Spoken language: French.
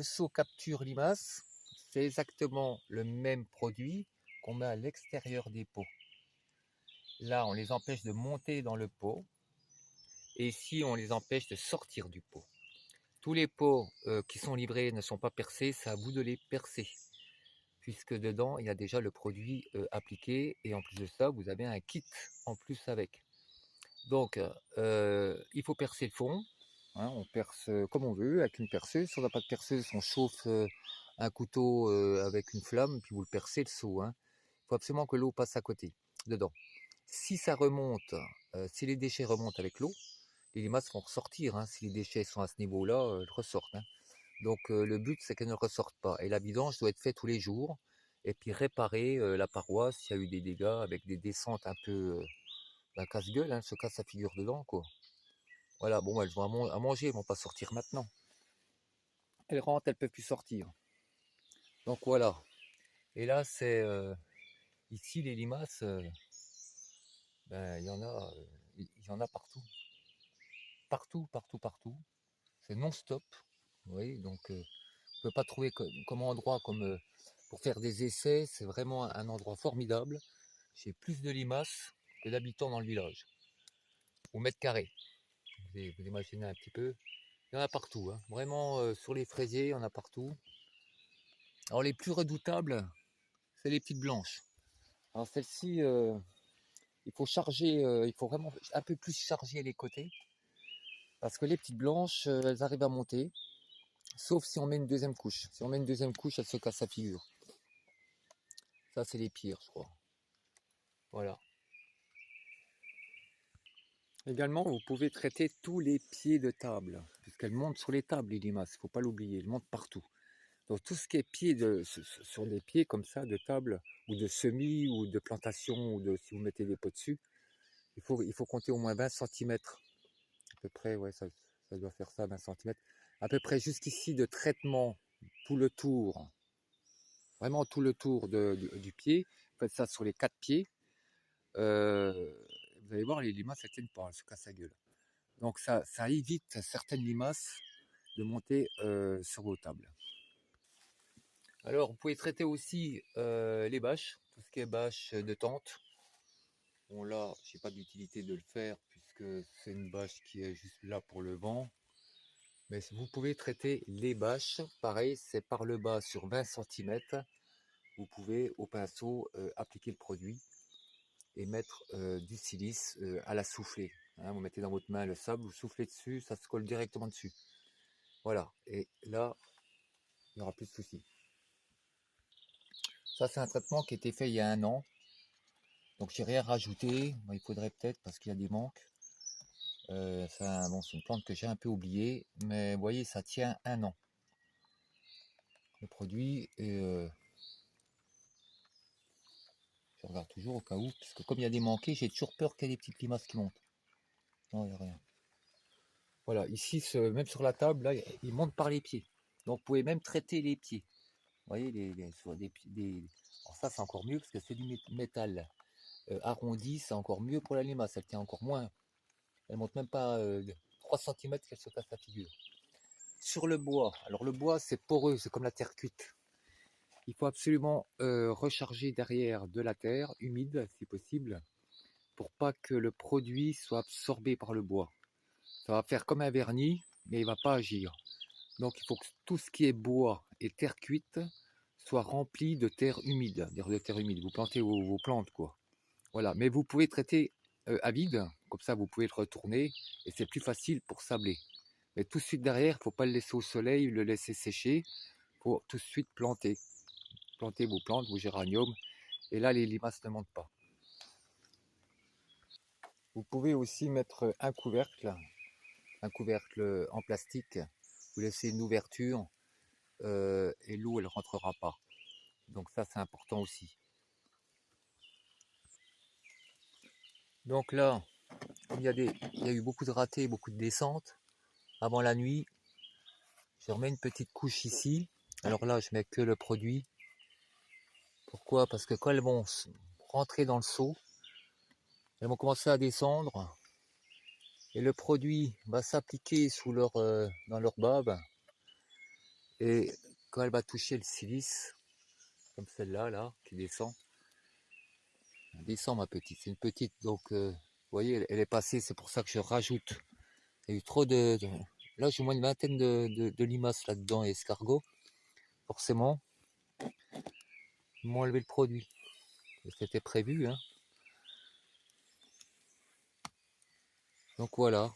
seau capture limaces, c'est exactement le même produit qu'on met à l'extérieur des pots. Là, on les empêche de monter dans le pot, et ici, on les empêche de sortir du pot. Tous les pots qui sont livrés ne sont pas percés, c'est à vous de les percer, puisque dedans, il y a déjà le produit appliqué, et en plus de ça, vous avez un kit en plus avec. Donc, il faut percer le fond. Hein, on perce comme on veut, avec une perceuse. Si on n'a pas de perceuse, on chauffe un couteau avec une flamme, puis vous le percez le seau. Hein. Il faut absolument que l'eau passe à côté, dedans. Si ça remonte, si les déchets remontent avec l'eau, les limaces vont ressortir. Hein. Si les déchets sont à ce niveau-là, elles ressortent. Hein. Donc le but, c'est qu'elles ne ressortent pas. Et la vidange doit être faite tous les jours. Et puis réparer la paroi s'il y a eu des dégâts avec des descentes un peu casse-gueule. Hein, elles se casse la figure dedans, quoi. Voilà, bon, elles ont à manger, elles vont pas sortir maintenant. Elles rentrent, elles peuvent plus sortir. Donc voilà. Et là, c'est ici les limaces, il y en a, il y en a partout, partout, partout, partout. C'est non-stop. Vous voyez, donc on ne peut pas trouver comme endroit comme pour faire des essais. C'est vraiment un endroit formidable. J'ai plus de limaces que d'habitants dans le village, au mètre carré. Vous imaginez un petit peu. Il y en a partout, hein. Vraiment sur les fraisiers, il y en a partout. Alors les plus redoutables, c'est les petites blanches. Alors celles-ci, il faut charger, il faut vraiment un peu plus charger les côtés. Parce que les petites blanches, elles arrivent à monter. Sauf si on met une deuxième couche. Si on met une deuxième couche, elles se cassent la figure. Ça, c'est les pires, je crois. Voilà. Également, vous pouvez traiter tous les pieds de table. Puisqu'elles montent sur les tables, les limaces. Il ne faut pas l'oublier. Elles montent partout. Donc tout ce qui est sur des pieds comme ça, de table, ou de semis, ou de plantation, ou si vous mettez des pots dessus, il faut compter au moins 20 cm. À peu près, ouais, ça doit faire ça, 20 cm. À peu près jusqu'ici de traitement, tout le tour, vraiment tout le tour du pied. Faites ça sur les 4 pieds. Vous allez voir, les limaces, elles tiennent pas, elles se cassent la gueule. Donc ça évite certaines limaces de monter sur vos tables. Alors, vous pouvez traiter aussi les bâches, tout ce qui est bâche de tente. Bon là, j'ai pas d'utilité de le faire puisque c'est une bâche qui est juste là pour le vent. Mais vous pouvez traiter les bâches. Pareil, c'est par le bas sur 20 cm. Vous pouvez au pinceau appliquer le produit et mettre du silice à la soufflée. Hein, vous mettez dans votre main le sable, vous soufflez dessus, ça se colle directement dessus. Voilà, et là, il n'y aura plus de soucis. Ça, c'est un traitement qui a été fait il y a 1 an. Donc, j'ai rien rajouté. Il faudrait peut-être parce qu'il y a des manques. Bon, c'est une plante que j'ai un peu oubliée, mais vous voyez, ça tient 1 an. Le produit, et je regarde toujours au cas où, parce que comme il y a des manqués, j'ai toujours peur qu'il y ait des petites limaces qui montent. Non, il n'y a rien. Voilà, ici, même sur la table, là, il monte par les pieds. Donc, vous pouvez même traiter les pieds. Vous voyez, sur alors ça, c'est encore mieux parce que c'est du métal arrondi, c'est encore mieux pour la limace. Elle tient encore moins. Elle monte même pas 3 cm qu'elle se casse la figure. Sur le bois, alors le bois, c'est poreux, c'est comme la terre cuite. Il faut absolument recharger derrière de la terre humide, si possible, pour pas que le produit soit absorbé par le bois. Ça va faire comme un vernis, mais il ne va pas agir. Donc il faut que tout ce qui est bois et terre cuite soit rempli de terre humide. De terre humide. Vous plantez vos plantes, quoi. Voilà. Mais vous pouvez traiter à vide, comme ça vous pouvez le retourner et c'est plus facile pour sabler. Mais tout de suite derrière, il ne faut pas le laisser au soleil, le laisser sécher. Il faut tout de suite planter. Plantez vos plantes, vos géraniums. Et là, les limaces ne montent pas. Vous pouvez aussi mettre un couvercle en plastique. Vous laissez une ouverture et l'eau, elle ne rentrera pas. Donc ça, c'est important aussi. Donc là, il y a eu beaucoup de ratés, beaucoup de descentes. Avant la nuit, je remets une petite couche ici. Alors là, je mets que le produit. Pourquoi? Parce que quand elles vont rentrer dans le seau, elles vont commencer à descendre. Et le produit va s'appliquer dans leur bave. Et quand elle va toucher le silice, comme celle-là, là, qui descend, elle descend ma petite, c'est une petite, donc vous voyez, elle est passée, c'est pour ça que je rajoute. Il y a eu trop là j'ai au moins une vingtaine de limaces là-dedans et escargots. Forcément, ils m'ont enlevé le produit. C'était prévu, hein. Donc voilà.